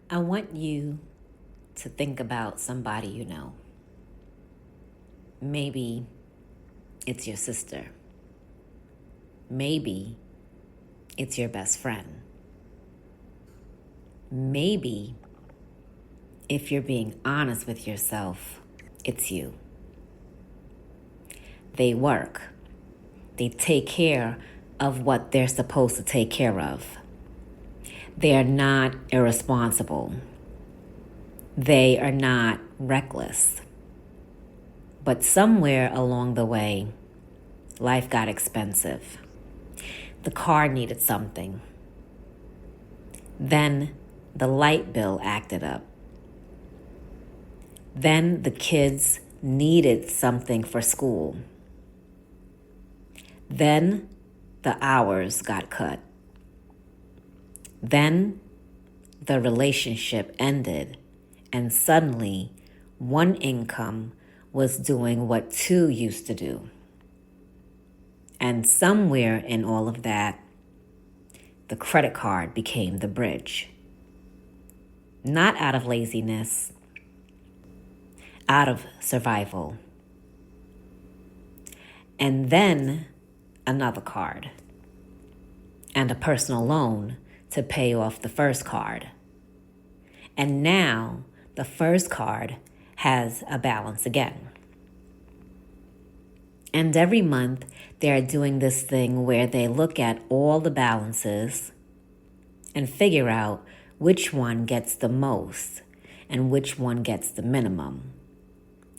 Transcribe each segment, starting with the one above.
I want you to think about somebody you know. Maybe it's your sister. Maybe it's your best friend. Maybe, if you're being honest with yourself, it's you. They work. They take care of what they're supposed to take care of. They are not irresponsible. They are not reckless. But somewhere along the way, life got expensive. The car needed something. Then the light bill acted up. Then the kids needed something for school. Then the hours got cut. Then the relationship ended, and suddenly one income was doing what two used to do. And somewhere in all of that, the credit card became the bridge. Not out of laziness, out of survival. And then another card and a personal loan to pay off the first card. And now the first card has a balance again. And every month they're doing this thing where they look at all the balances and figure out which one gets the most and which one gets the minimum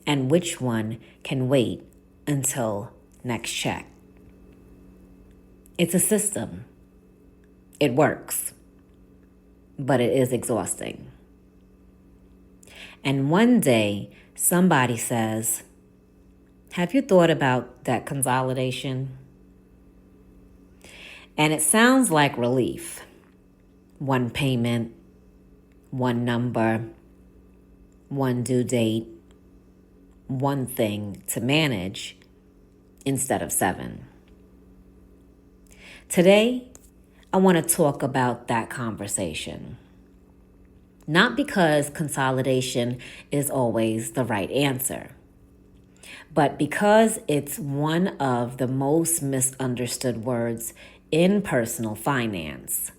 and which one can wait until next check. It's a system. It works, but it is exhausting. And one day, somebody says, "Have you thought about that consolidation?" And it sounds like relief. One payment, one number, one due date, one thing to manage instead of 7. Today, I want to talk about that conversation. Not because consolidation is always the right answer, but because it's one of the most misunderstood words in personal finance,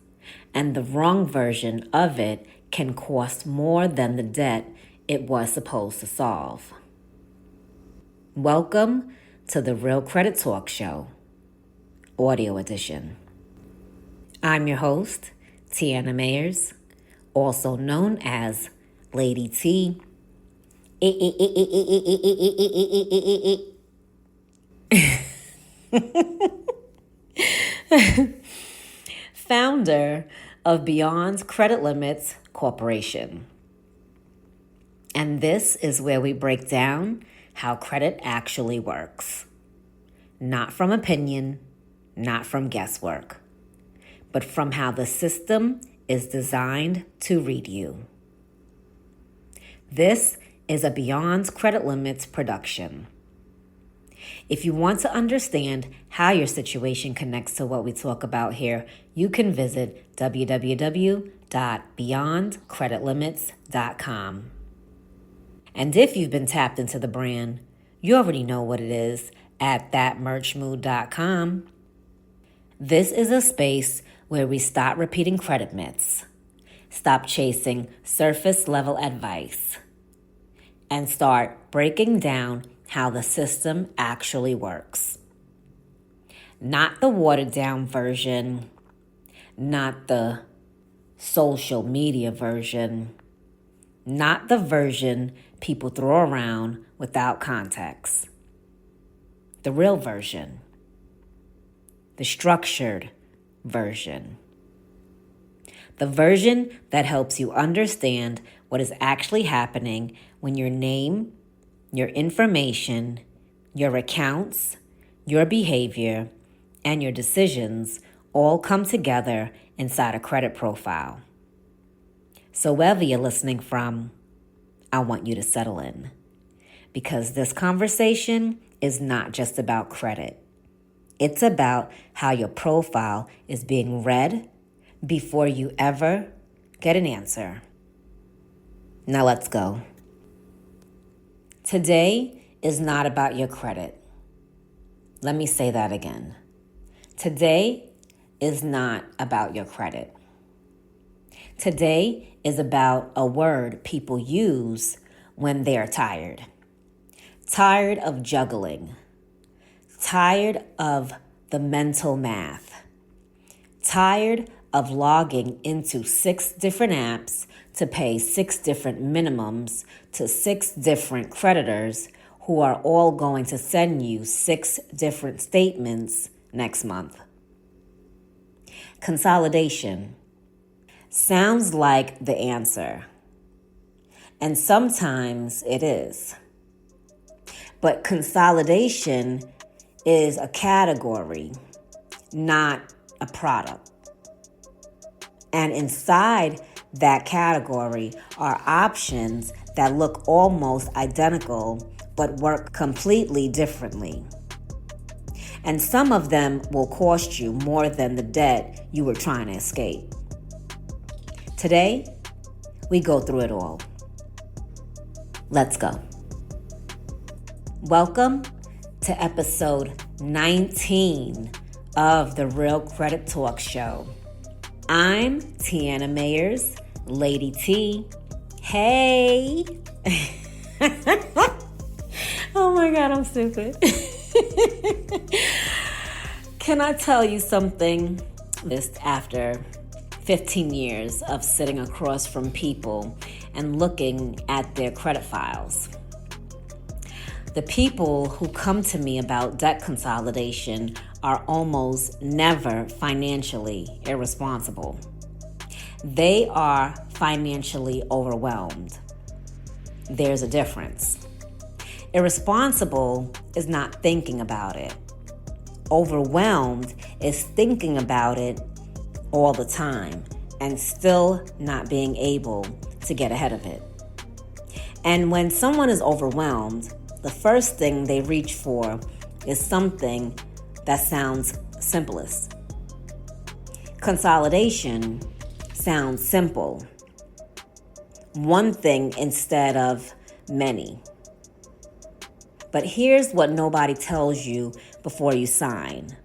and the wrong version of it can cost more than the debt it was supposed to solve. Welcome to the Real Credit Talk Show, audio edition. I'm your host, Tiana Mayers, also known as Lady T. Founder of Beyond Credit Limits Corporation. And this is where we break down how credit actually works. Not from opinion, not from guesswork, but from how the system is designed to read you. This is a Beyond Credit Limits production. If you want to understand how your situation connects to what we talk about here, you can visit www.beyondcreditlimits.com. And if you've been tapped into the brand, you already know what it is at thatmerchmood.com. This is a space where we stop repeating credit myths, stop chasing surface level advice, and start breaking down how the system actually works. Not the watered down version, not the social media version, not the version people throw around without context. The real version, the structured version. The version that helps you understand what is actually happening when your name, your information, your accounts, your behavior, and your decisions all come together inside a credit profile. So wherever you're listening from, I want you to settle in, because this conversation is not just about credit. It's about how your profile is being read before you ever get an answer. Now let's go. Today is not about your credit. Let me say that again. Today is not about your credit. Today is about a word people use when they're tired. Tired of juggling. Tired of the mental math. Tired of logging into 6 different apps to pay 6 different minimums to 6 different creditors who are all going to send you 6 different statements next month. Consolidation sounds like the answer, and sometimes it is. But consolidation is a category, not a product. And inside that category are options that look almost identical but work completely differently. And some of them will cost you more than the debt you were trying to escape. Today, we go through it all. Let's go. Welcome to episode 19 of the Real Credit Talk Show. I'm Tiana Mayers, Lady T. Hey! Oh my God, I'm stupid. Can I tell you something? Just after 15 years of sitting across from people and looking at their credit files. The people who come to me about debt consolidation are almost never financially irresponsible. They are financially overwhelmed. There's a difference. Irresponsible is not thinking about it. Overwhelmed is thinking about it all the time and still not being able to get ahead of it. And when someone is overwhelmed, the first thing they reach for is something that sounds simplest. Consolidation sounds simple. One thing instead of many. But here's what nobody tells you before you sign.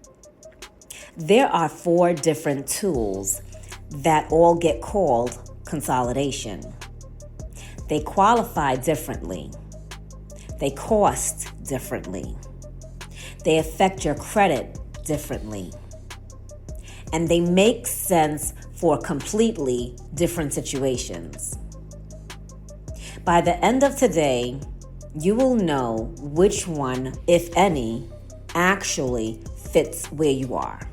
There are 4 different tools that all get called consolidation. They qualify differently. They cost differently. They affect your credit differently. And they make sense for completely different situations. By the end of today, you will know which one, if any, actually fits where you are.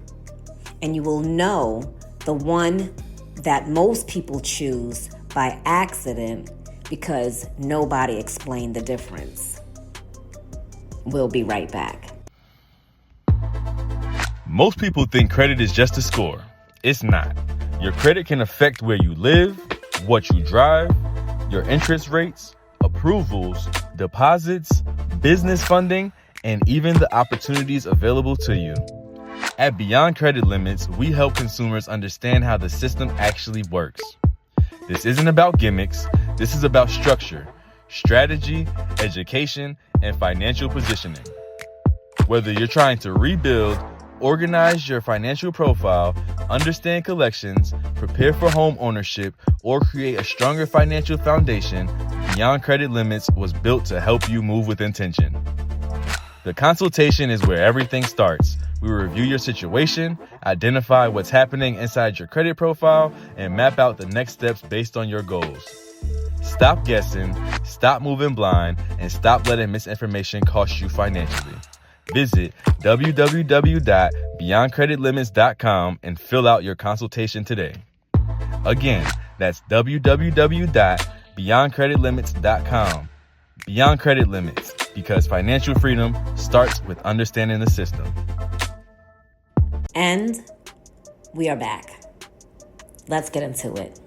And you will know the one that most people choose by accident because nobody explained the difference. We'll be right back. Most people think credit is just a score. It's not. Your credit can affect where you live, what you drive, your interest rates, approvals, deposits, business funding, and even the opportunities available to you. At Beyond Credit Limits, we help consumers understand how the system actually works. This isn't about gimmicks. This is about structure, strategy, education, and financial positioning. Whether you're trying to rebuild, organize your financial profile, understand collections, prepare for home ownership, or create a stronger financial foundation, Beyond Credit Limits was built to help you move with intention. The consultation is where everything starts. We review your situation, identify what's happening inside your credit profile, and map out the next steps based on your goals. Stop guessing, stop moving blind, and stop letting misinformation cost you financially. Visit www.beyondcreditlimits.com and fill out your consultation today. Again, that's www.beyondcreditlimits.com. Beyond Credit Limits, because financial freedom starts with understanding the system. And we are back. Let's get into it.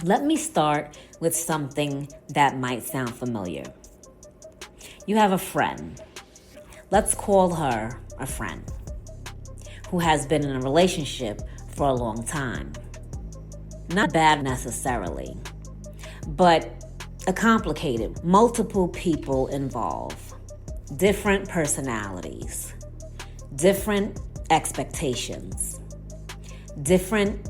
Let me start with something that might sound familiar. You have a friend. Let's call her a friend who has been in a relationship for a long time. Not bad necessarily, but a complicated, multiple people involved, different personalities, different expectations, different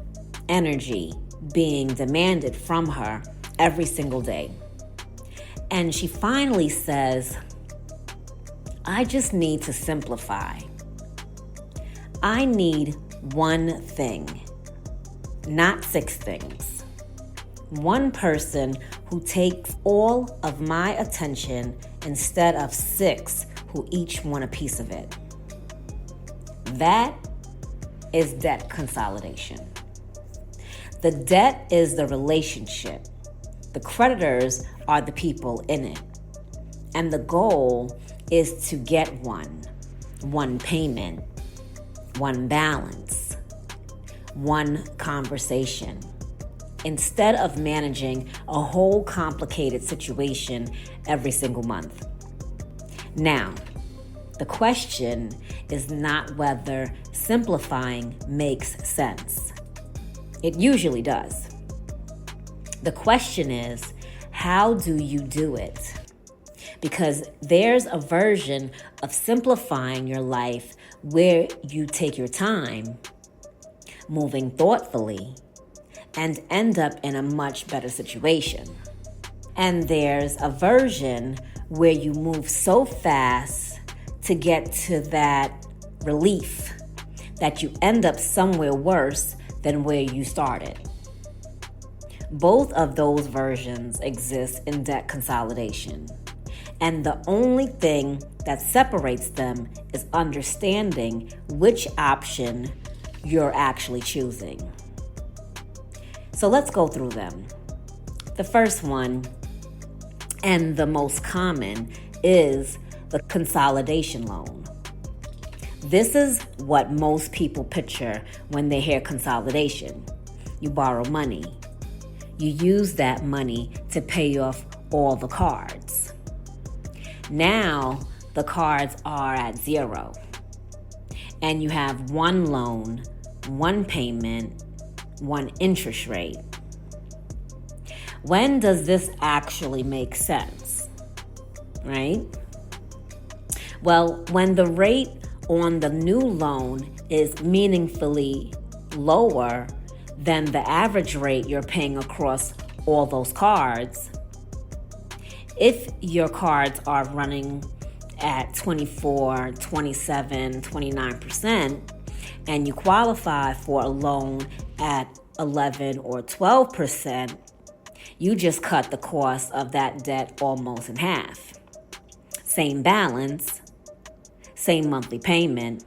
energy being demanded from her every single day. And she finally says, I just need to simplify. I need one thing, not 6 things. One person who takes all of my attention instead of 6 who each want a piece of it. That is debt consolidation. The debt is the relationship. The creditors are the people in it. And the goal is to get one payment, one balance, one conversation, instead of managing a whole complicated situation every single month. Now, the question is not whether simplifying makes sense. It usually does. The question is, how do you do it? Because there's a version of simplifying your life where you take your time, moving thoughtfully, and end up in a much better situation. And there's a version where you move so fast to get to that relief that you end up somewhere worse than where you started. Both of those versions exist in debt consolidation. And the only thing that separates them is understanding which option you're actually choosing. So let's go through them. The first one, and the most common, is the consolidation loan. This is what most people picture when they hear consolidation. You borrow money. You use that money to pay off all the cards. Now the cards are at 0, and you have one loan, one payment, one interest rate. When does this actually make sense, right? Well, when the rate on the new loan is meaningfully lower than the average rate you're paying across all those cards. If your cards are running at 24, 27, 29%, and you qualify for a loan at 11 or 12%, you just cut the cost of that debt almost in half. Same balance, same monthly payment,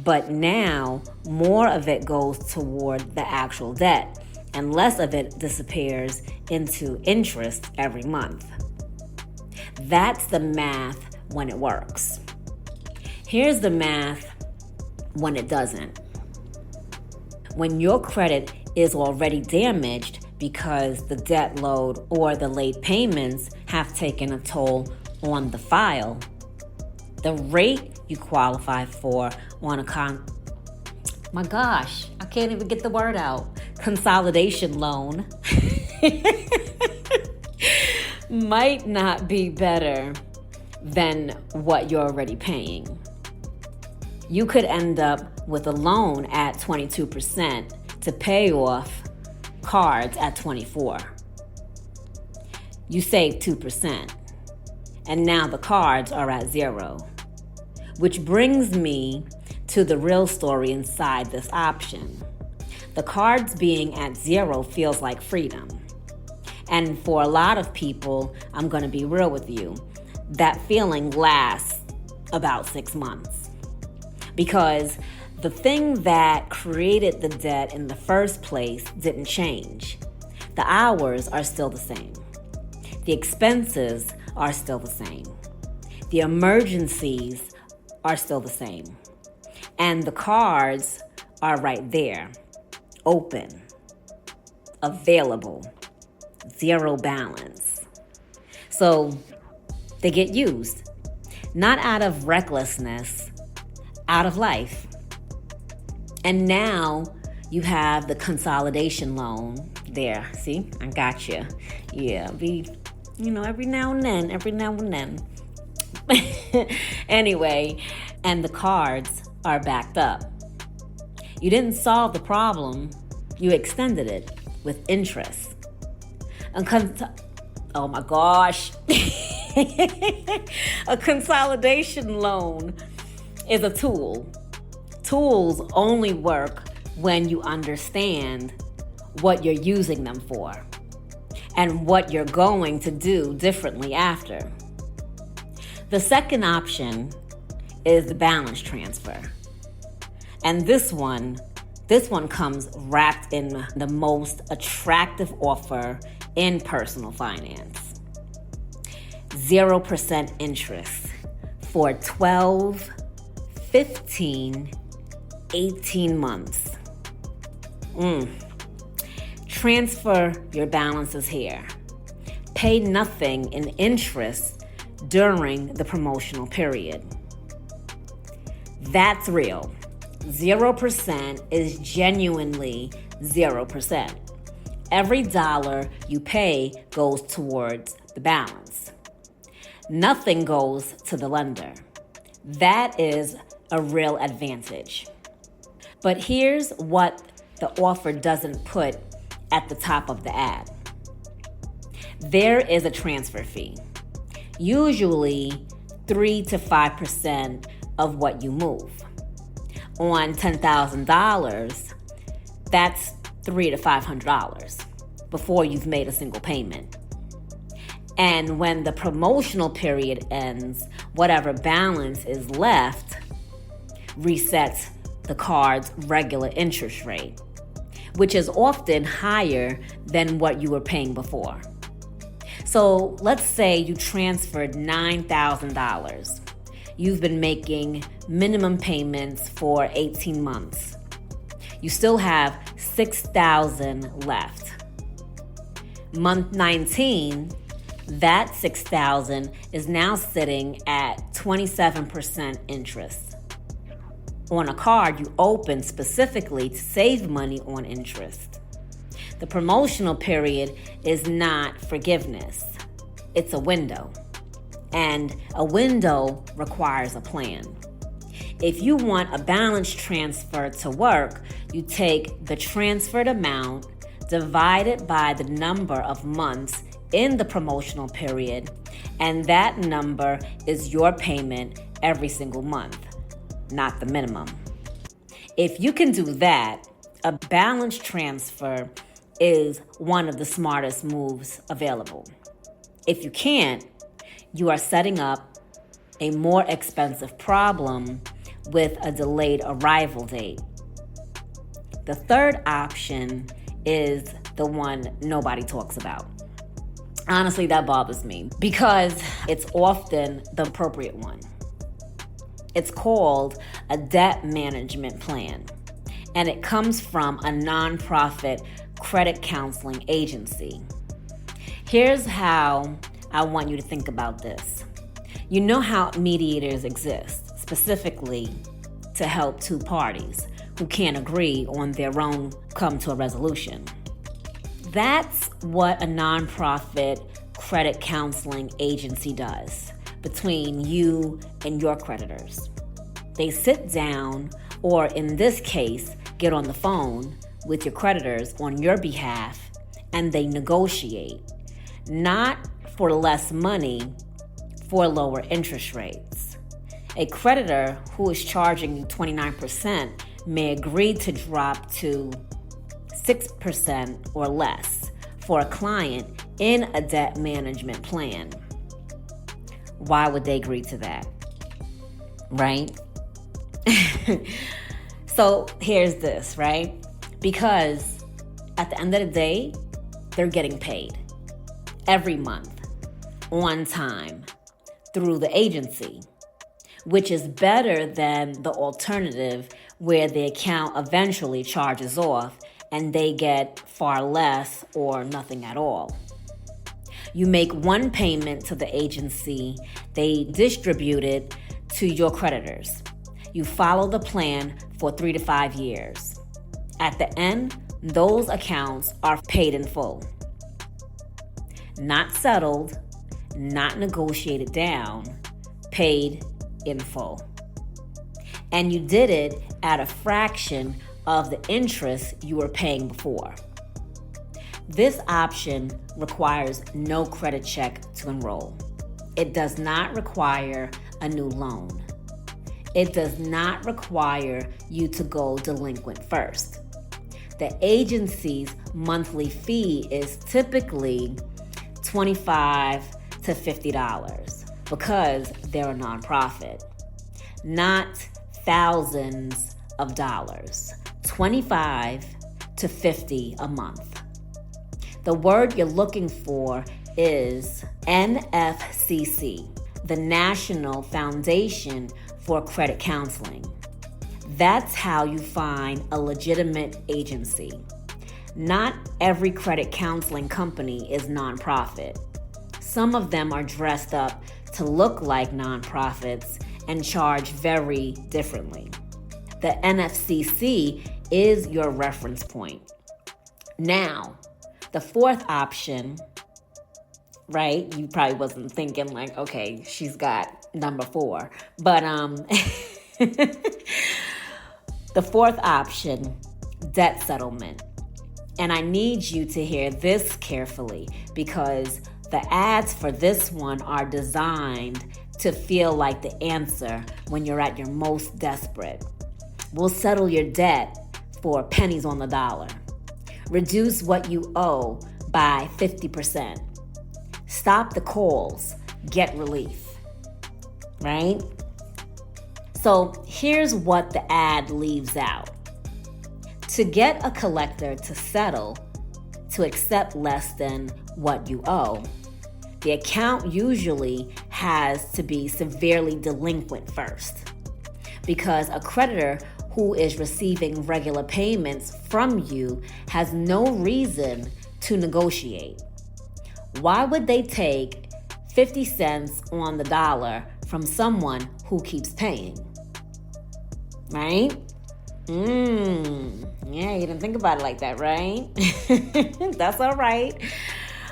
but now more of it goes toward the actual debt and less of it disappears into interest every month. That's the math when it works. Here's the math when it doesn't. When your credit is already damaged because the debt load or the late payments have taken a toll on the file, the rate you qualify for on a my gosh, I can't even get the word out. Consolidation loan might not be better than what you're already paying. You could end up with a loan at 22% to pay off cards at 24. You save 2%, and now the cards are at 0. Which brings me to the real story inside this option. The cards being at 0 feels like freedom. And for a lot of people, I'm going to be real with you, that feeling lasts about 6 months. Because the thing that created the debt in the first place didn't change. The hours are still the same. The expenses are still the same. The emergencies are still the same. And the cards are right there, open, available, 0 balance. So they get used, not out of recklessness, out of life. And now you have the consolidation loan There, see, I got you. Yeah, every now and then. Anyway, and the cards are backed up. You didn't solve the problem, you extended it with interest. Oh my gosh. A consolidation loan is a tool. Tools only work when you understand what you're using them for and what you're going to do differently after. The second option is the balance transfer. And this one comes wrapped in the most attractive offer in personal finance. 0% interest for 12, 15, 18 months. Transfer your balances here. Pay nothing in interest during the promotional period. That's real. 0% is genuinely 0%. Every dollar you pay goes towards the balance. Nothing goes to the lender. That is a real advantage. But here's what the offer doesn't put at the top of the ad. There is a transfer fee, usually 3 to 5% of what you move. On $10,000, that's $300 to $500 before you've made a single payment. And when the promotional period ends, whatever balance is left resets the card's regular interest rate, which is often higher than what you were paying before. So let's say you transferred $9,000. You've been making minimum payments for 18 months. You still have $6,000 left. Month 19, that $6,000 is now sitting at 27% interest on a card you opened specifically to save money on interest. The promotional period is not forgiveness. It's a window. And a window requires a plan. If you want a balance transfer to work, you take the transferred amount, divide it by the number of months in the promotional period, and that number is your payment every single month, not the minimum. If you can do that, a balance transfer is one of the smartest moves available. If you can't, you are setting up a more expensive problem with a delayed arrival date. The third option is the one nobody talks about. Honestly, that bothers me because it's often the appropriate one. It's called a debt management plan, and it comes from a nonprofit credit counseling agency. Here's how I want you to think about this. You know how mediators exist, specifically to help two parties who can't agree on their own come to a resolution. That's what a nonprofit credit counseling agency does between you and your creditors. They sit down, or in this case, get on the phone with your creditors on your behalf, and they negotiate, not for less money, for lower interest rates. A creditor who is charging you 29% may agree to drop to 6% or less for a client in a debt management plan. Why would they agree to that? Right? So here's this, right? Because at the end of the day, they're getting paid every month on time through the agency, which is better than the alternative where the account eventually charges off and they get far less or nothing at all. You make one payment to the agency, they distribute it to your creditors. You follow the plan for 3 to 5 years. At the end, Those accounts are paid in full. Not settled, not negotiated down, paid in full. And you did it at a fraction of the interest you were paying before. This option requires no credit check to enroll. It does not require a new loan. It does not require you to go delinquent first. The agency's monthly fee is typically $25 to $50 because they're a nonprofit, not thousands of dollars. $25 to $50 a month. The word you're looking for is NFCC, the National Foundation for Credit Counseling. That's how you find a legitimate agency. Not every credit counseling company is nonprofit. Some of them are dressed up to look like nonprofits and charge very differently. The NFCC is your reference point. Now, the fourth option, right? You probably wasn't thinking like, okay, she's got number 4. But the fourth option, debt settlement. And I need you to hear this carefully because the ads for this one are designed to feel like the answer when you're at your most desperate. We'll settle your debt for pennies on the dollar. Reduce what you owe by 50%. Stop the calls, get relief, right? So here's what the ad leaves out. To get a collector to settle, to accept less than what you owe, the account usually has to be severely delinquent first, because a creditor who is receiving regular payments from you has no reason to negotiate. Why would they take 50 cents on the dollar from someone who keeps paying? Right? Yeah, you didn't think about it like that, right? That's all right.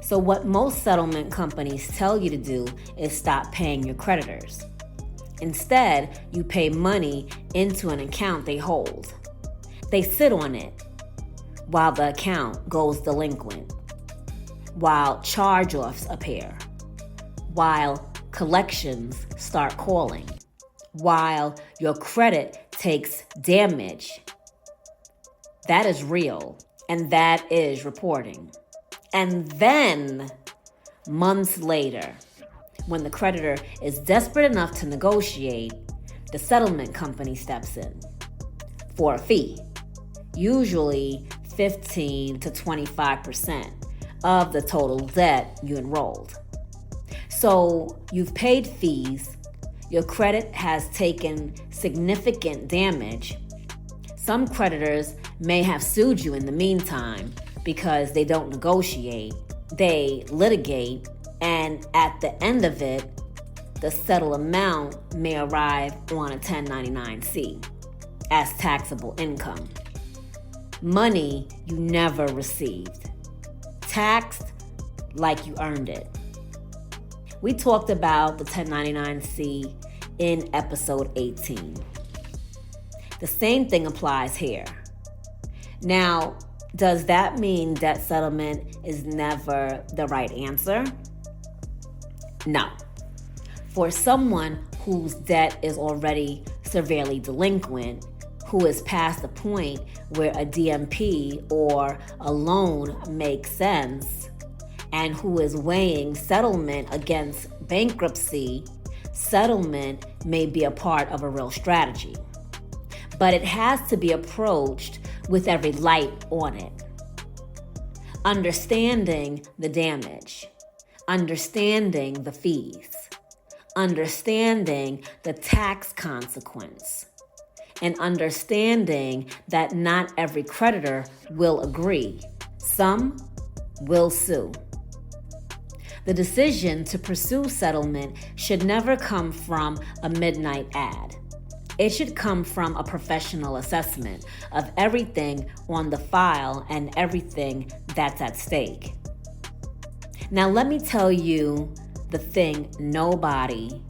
So what most settlement companies tell you to do is stop paying your creditors. Instead, you pay money into an account they hold. They sit on it while the account goes delinquent, while charge-offs appear, while collections start calling, while your credit takes damage. That is real, and that is reporting. And then, months later, when the creditor is desperate enough to negotiate, the settlement company steps in for a fee, usually 15 to 25% of the total debt you enrolled. So you've paid fees, your credit has taken significant damage. Some creditors may have sued you in the meantime because they don't negotiate, they litigate, and at the end of it, the settled amount may arrive on a 1099-C as taxable income. Money you never received, taxed like you earned it. We talked about the 1099-C in episode 18. The same thing applies here. Now, does that mean debt settlement is never the right answer? No. For someone whose debt is already severely delinquent, who is past the point where a DMP or a loan makes sense, and who is weighing settlement against bankruptcy, settlement may be a part of a real strategy. But it has to be approached with every light on it. Understanding the damage, understanding the fees, understanding the tax consequence, and understanding that not every creditor will agree. Some will sue. The decision to pursue settlement should never come from a midnight ad. It should come from a professional assessment of everything on the file and everything that's at stake. Now, let me tell you the thing nobody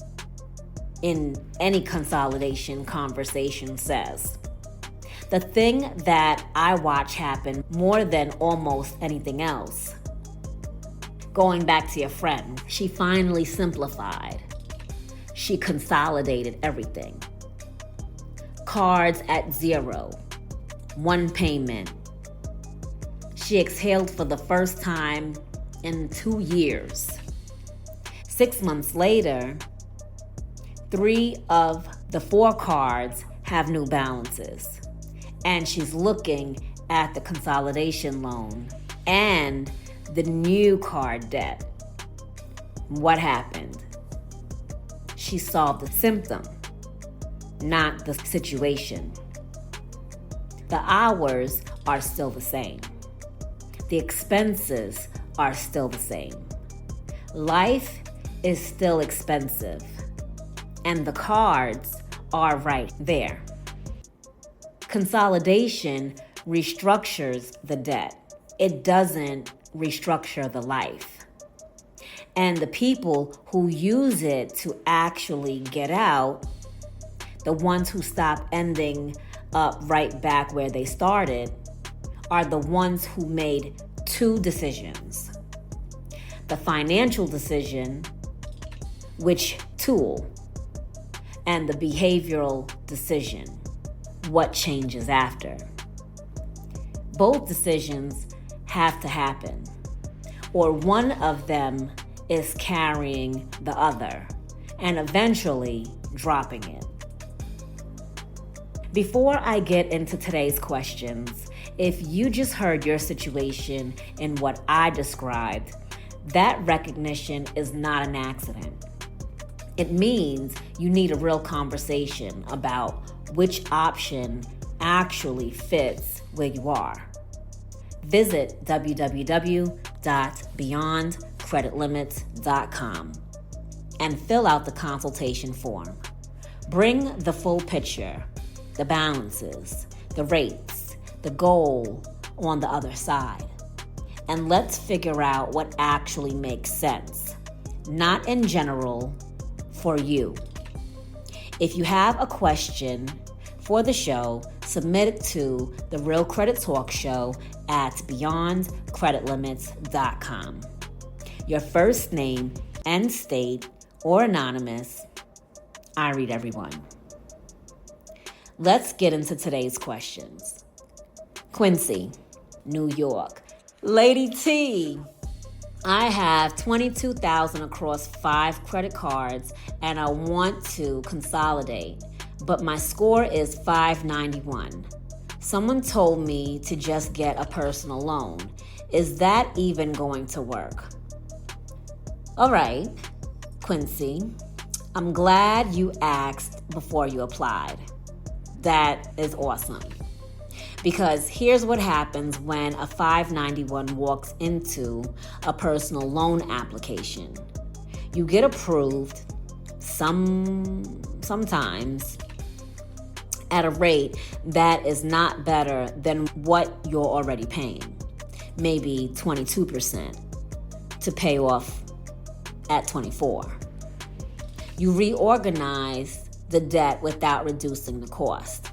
in any consolidation conversation says. The thing that I watch happen more than almost anything else. Going back to your friend, she finally simplified. She consolidated everything. Cards at 0, one payment. She exhaled for the first time in 2 years. 6 months later, 3 of the 4 cards have new balances. And she's looking at the consolidation loan and the new card debt. What happened? She solved the symptom, not the situation. The hours are still the same. The expenses are still the same. Life is still expensive, and the cards are right there. Consolidation restructures the debt. It doesn't restructure the life. And the people who use it to actually get out, the ones who stop ending up right back where they started, are the ones who made 2 decisions. The financial decision, which tool, and the behavioral decision, what changes after. Both decisions have to happen, or one of them is carrying the other and eventually dropping it. Before I get into today's questions, if you just heard your situation in what I described, that recognition is not an accident. It means you need a real conversation about which option actually fits where you are. Visit www.beyondcreditlimits.com and fill out the consultation form. Bring the full picture, the balances, the rates, the goal on the other side. And let's figure out what actually makes sense, not in general, for you. If you have a question for the show, submit it to the Real Credit Talk Show at beyondcreditlimits.com. Your first name and state or anonymous, I read everyone. Let's get into today's questions. Quincy, New York. Lady T, I have $22,000 across 5 credit cards and I want to consolidate, but my score is 591. Someone told me to just get a personal loan. Is that even going to work? All right, Quincy, I'm glad you asked before you applied. That is awesome. Because here's what happens when a 591 walks into a personal loan application. You get approved sometimes at a rate that is not better than what you're already paying, maybe 22%, to pay off at 24. You reorganize the debt without reducing the cost.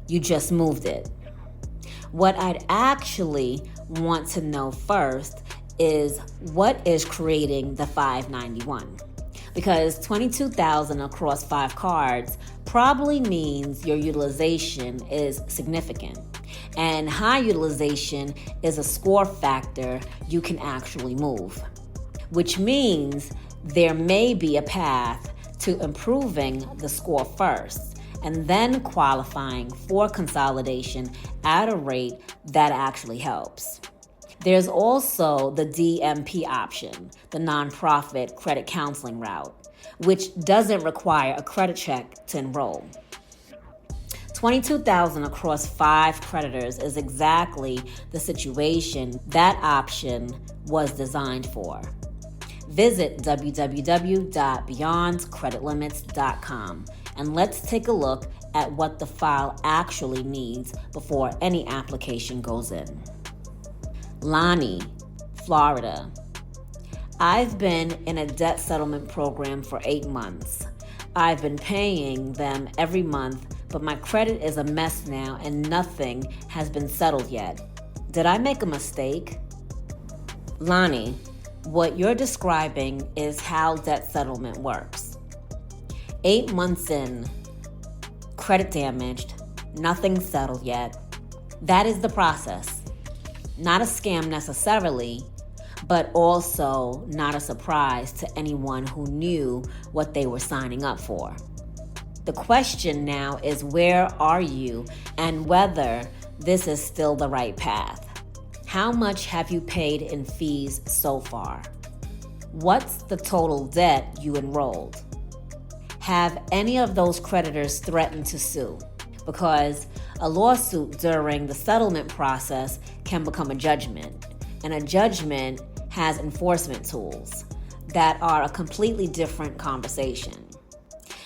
You just moved it. What I'd actually want to know first is what is creating the 591. Because $22,000 across 5 cards probably means your utilization is significant. And high utilization is a score factor you can actually move, which means there may be a path to improving the score first and then qualifying for consolidation at a rate that actually helps. There's also the DMP option, the nonprofit credit counseling route, which doesn't require a credit check to enroll. $22,000 across 5 creditors is exactly the situation that option was designed for. Visit www.beyondcreditlimits.com and let's take a look at what the file actually needs before any application goes in. Lonnie, Florida. I've been in a debt settlement program for 8 months. I've been paying them every month, but my credit is a mess now and nothing has been settled yet. Did I make a mistake? Lonnie, what you're describing is how debt settlement works. 8 months in, credit damaged, nothing settled yet. That is the process. Not a scam necessarily, but also not a surprise to anyone who knew what they were signing up for. The question now is, where are you and whether this is still the right path? How much have you paid in fees so far? What's the total debt you enrolled? Have any of those creditors threatened to sue? Because a lawsuit during the settlement process can become a judgment, and a judgment has enforcement tools that are a completely different conversation.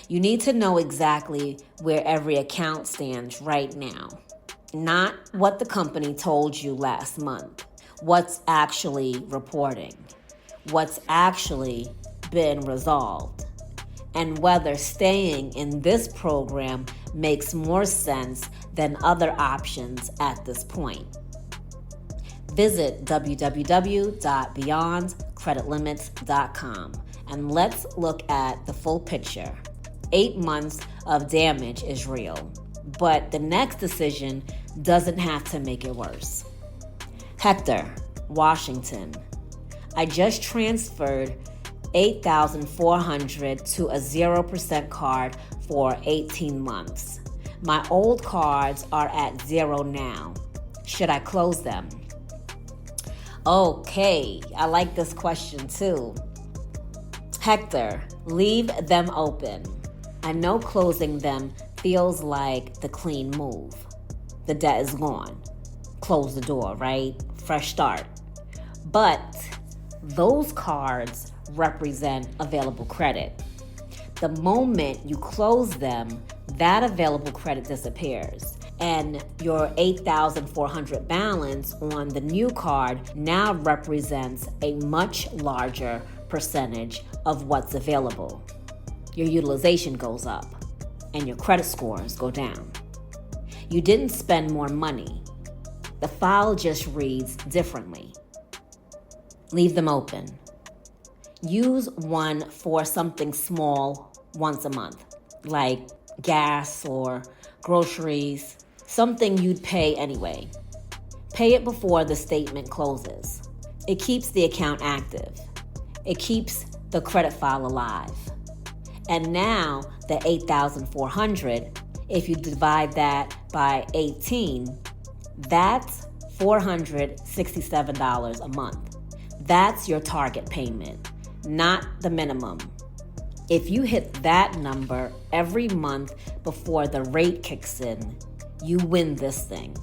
You need to know exactly where every account stands right now, not what the company told you last month, what's actually reporting, what's actually been resolved, and whether staying in this program makes more sense than other options at this point. Visit www.beyondcreditlimits.com and let's look at the full picture. 8 months of damage is real, but the next decision doesn't have to make it worse. Hector, Washington. I just transferred $8,400 to a 0% card for 18 months. My old cards are at 0 now. Should I close them? Okay, I like this question too. Hector, leave them open. I know closing them feels like the clean move. The debt is gone. Close the door, right? Fresh start. But those cards represent available credit. The moment you close them, that available credit disappears, and your $8,400 balance on the new card now represents a much larger percentage of what's available. Your utilization goes up, and your credit scores go down. You didn't spend more money. The file just reads differently. Leave them open. Use one for something small once a month, like gas or groceries, something you'd pay anyway. Pay it before the statement closes. It keeps the account active. It keeps the credit file alive. And now the $8,400, if you divide that by 18, that's $467 a month. That's your target payment, not the minimum. If you hit that number every month before the rate kicks in, you win this thing.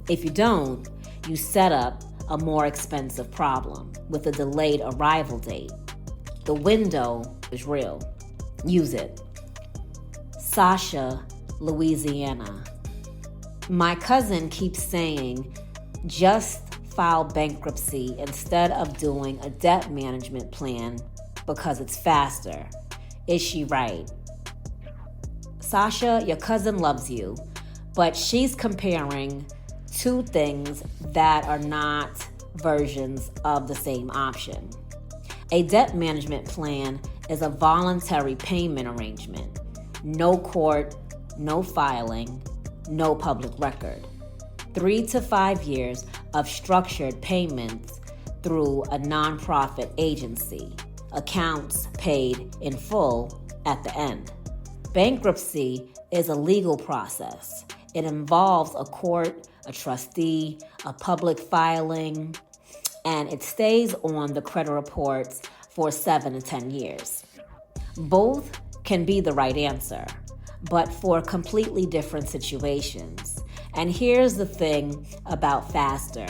If you don't, you set up a more expensive problem with a delayed arrival date. The window is real. Use it. Sasha, Louisiana. My cousin keeps saying, just file bankruptcy instead of doing a debt management plan because it's faster. Is she right? Sasha, your cousin loves you, but she's comparing two things that are not versions of the same option. A debt management plan is a voluntary payment arrangement. No court, no filing, no public record. 3 to 5 years of structured payments through a nonprofit agency. Accounts paid in full at the end. Bankruptcy is a legal process. It involves a court, a trustee, a public filing, and it stays on the credit reports for 7 to 10 years. Both can be the right answer, but for completely different situations. And here's the thing about faster.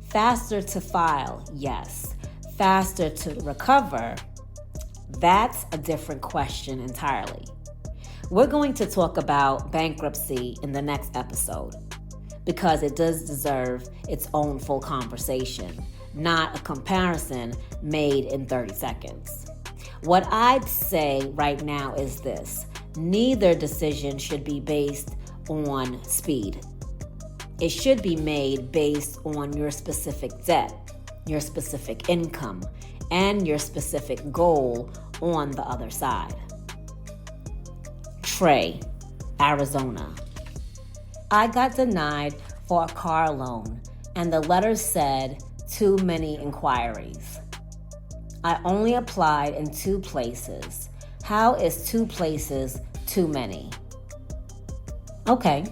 Faster to file, yes. Faster to recover, that's a different question entirely. We're going to talk about bankruptcy in the next episode because it does deserve its own full conversation, not a comparison made in 30 seconds. What I'd say right now is this: neither decision should be based on speed. It should be made based on your specific debt, your specific income, and your specific goal on the other side. Trey, Arizona. I got denied for a car loan, and the letter said too many inquiries. I only applied in 2 places. How is 2 places too many? Okay,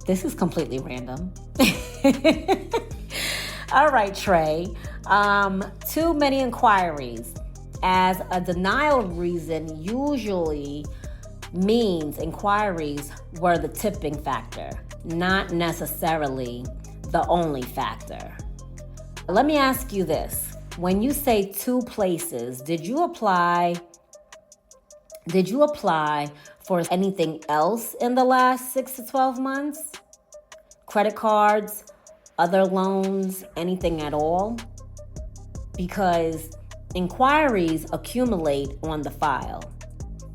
this is completely random. All right, Trey. Too many inquiries. As a denial reason usually means inquiries were the tipping factor, not necessarily the only factor. Let me ask you this. When you say 2 places, did you apply for anything else in the last 6 to 12 months? Credit cards, other loans, anything at all? Because inquiries accumulate on the file.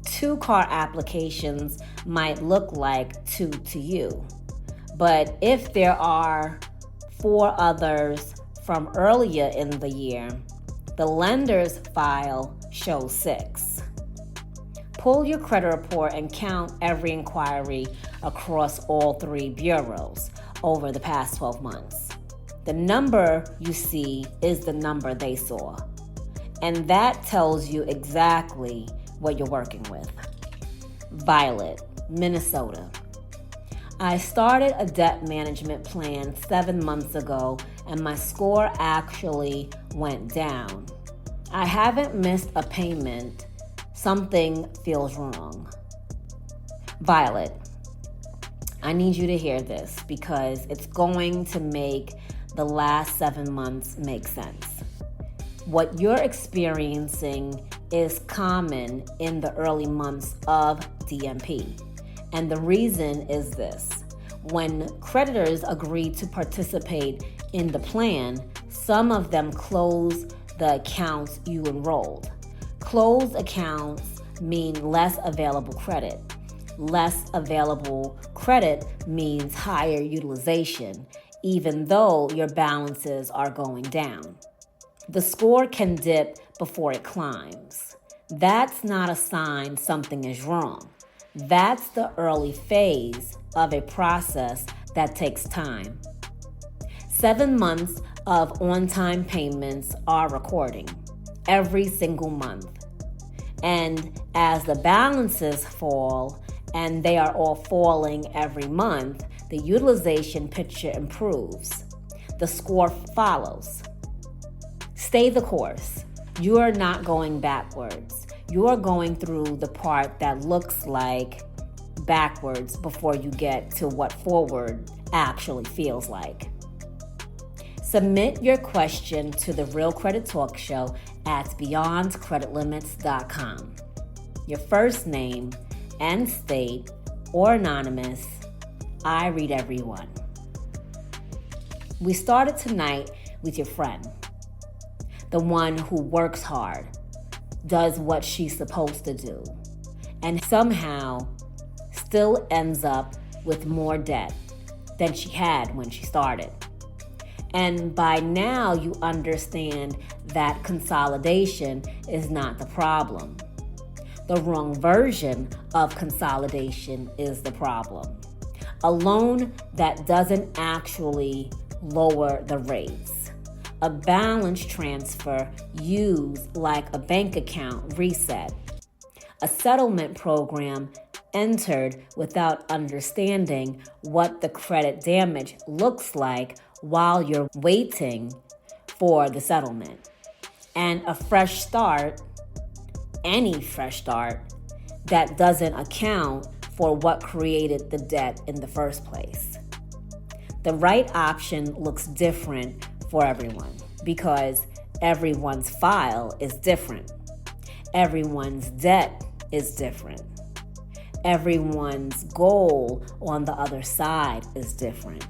2 car applications might look like 2 to you. But if there are 4 others from earlier in the year, the lender's file shows 6. Pull your credit report and count every inquiry across all 3 bureaus over the past 12 months. The number you see is the number they saw. And that tells you exactly what you're working with. Violet, Minnesota. I started a debt management plan 7 months ago, and my score actually went down. I haven't missed a payment. Something feels wrong. Violet, I need you to hear this because it's going to make the last 7 months make sense. What you're experiencing is common in the early months of DMP. And the reason is this: when creditors agree to participate in the plan, some of them close the accounts you enrolled. Closed accounts mean less available credit. Less available credit means higher utilization, even though your balances are going down. The score can dip before it climbs. That's not a sign something is wrong. That's the early phase of a process that takes time. 7 months of on-time payments are recording every single month. And as the balances fall, and they are all falling every month, the utilization picture improves. The score follows. Stay the course. You are not going backwards. You are going through the part that looks like backwards before you get to what forward actually feels like. Submit your question to the Real Credit Talk Show at beyondcreditlimits.com. Your first name and state or anonymous. I read everyone. We started tonight with your friend, the one who works hard, does what she's supposed to do, and somehow still ends up with more debt than she had when she started. And by now you understand that consolidation is not the problem. The wrong version of consolidation is the problem. A loan that doesn't actually lower the rates. A balance transfer used like a bank account reset. A settlement program entered without understanding what the credit damage looks like while you're waiting for the settlement. And a fresh start, any fresh start, that doesn't account for what created the debt in the first place. The right option looks different for everyone because everyone's file is different. Everyone's debt is different. Everyone's goal on the other side is different.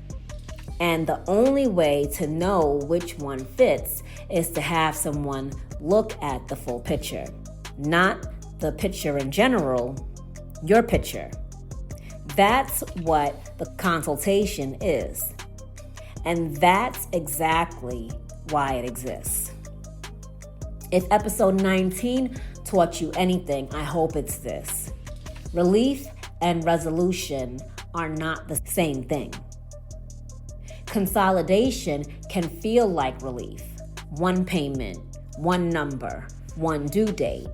And the only way to know which one fits is to have someone look at the full picture. Not the picture in general, your picture. That's what the consultation is. And that's exactly why it exists. If episode 19 taught you anything, I hope it's this. Relief and resolution are not the same thing. Consolidation can feel like relief. One payment, one number, one due date.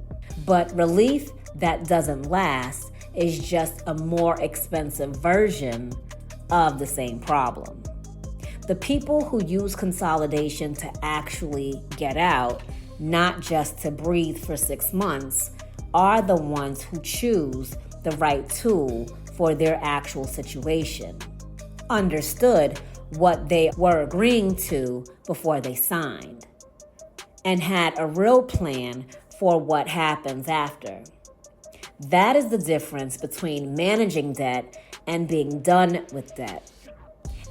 But relief that doesn't last is just a more expensive version of the same problem. The people who use consolidation to actually get out, not just to breathe for 6 months, are the ones who choose the right tool for their actual situation, understood what they were agreeing to before they signed, and had a real plan for what happens after. That is the difference between managing debt and being done with debt.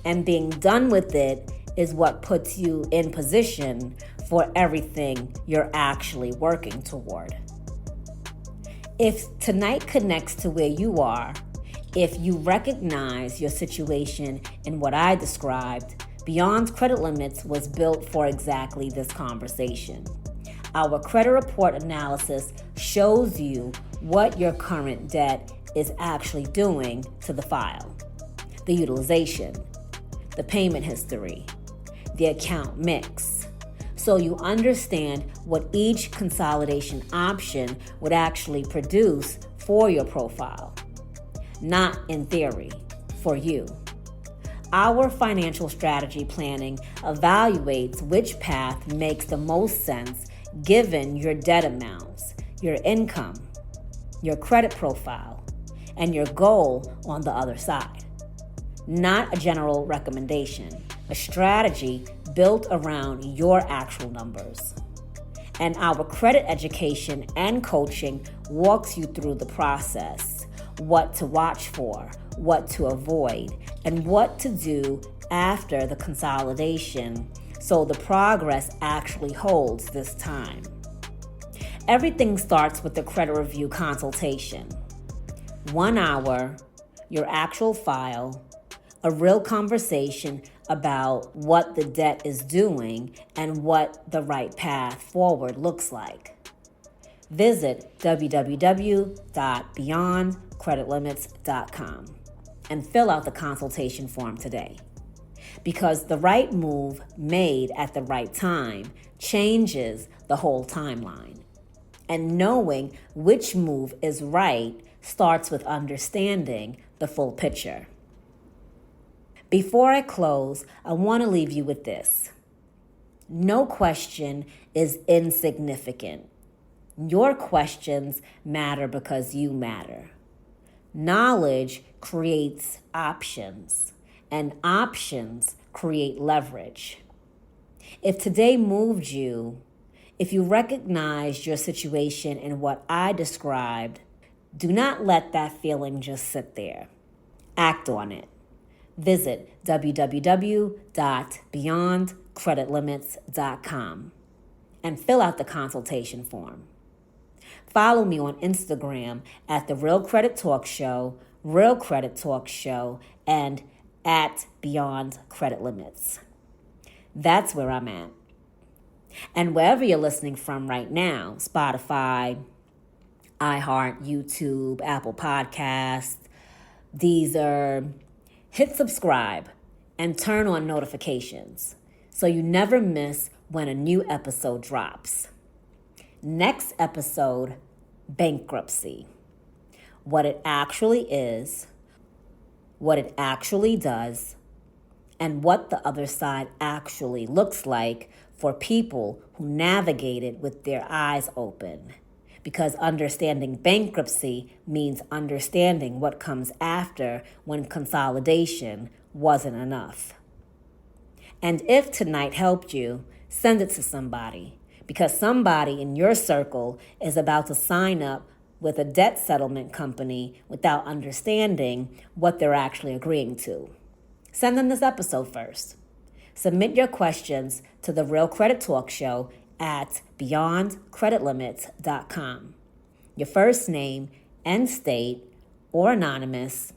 And being done with it is what puts you in position for everything you're actually working toward. If tonight connects to where you are, if you recognize your situation in what I described, Beyond Credit Limits was built for exactly this conversation. Our credit report analysis shows you what your current debt is actually doing to the file, the utilization, the payment history, the account mix, so you understand what each consolidation option would actually produce for your profile. Not in theory, for you. Our financial strategy planning evaluates which path makes the most sense given your debt amounts, your income, your credit profile, and your goal on the other side. Not a general recommendation, a strategy built around your actual numbers. And our credit education and coaching walks you through the process, what to watch for, what to avoid, and what to do after the consolidation so the progress actually holds this time. Everything starts with the credit review consultation. 1 hour, your actual file, a real conversation about what the debt is doing and what the right path forward looks like. Visit www.beyondcreditlimits.com and fill out the consultation form today. Because the right move made at the right time changes the whole timeline. And knowing which move is right starts with understanding the full picture. Before I close, I want to leave you with this. No question is insignificant. Your questions matter because you matter. Knowledge creates options, and options create leverage. If today moved you, if you recognized your situation in what I described, do not let that feeling just sit there. Act on it. Visit www.beyondcreditlimits.com and fill out the consultation form. Follow me on Instagram at The Real Credit Talk Show, Real Credit Talk Show, and at Beyond Credit Limits. That's where I'm at. And wherever you're listening from right now, Spotify, iHeart, YouTube, Apple Podcasts, Deezer, hit subscribe and turn on notifications so you never miss when a new episode drops. Next episode, bankruptcy. What it actually is, what it actually does, and what the other side actually looks like for people who navigate it with their eyes open. Because understanding bankruptcy means understanding what comes after when consolidation wasn't enough. And if tonight helped you, send it to somebody, because somebody in your circle is about to sign up with a debt settlement company without understanding what they're actually agreeing to. Send them this episode first. Submit your questions to the Real Credit Talk Show at beyondcreditlimits.com. Your first name, end state, or anonymous.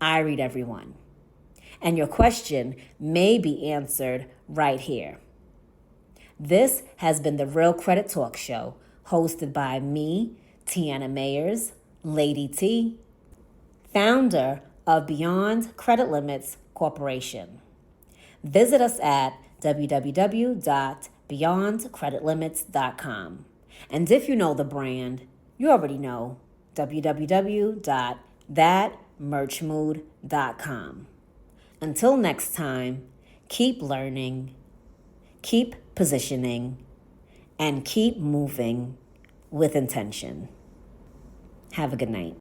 I read everyone. And your question may be answered right here. This has been the Real Credit Talk Show, hosted by me, Tiana Mayers, Lady T, founder of Beyond Credit Limits Corporation. Visit us at www.beyondcreditlimits.com. And if you know the brand, you already know www.thatmerchmood.com. Until next time, keep learning, keep positioning, and keep moving with intention. Have a good night.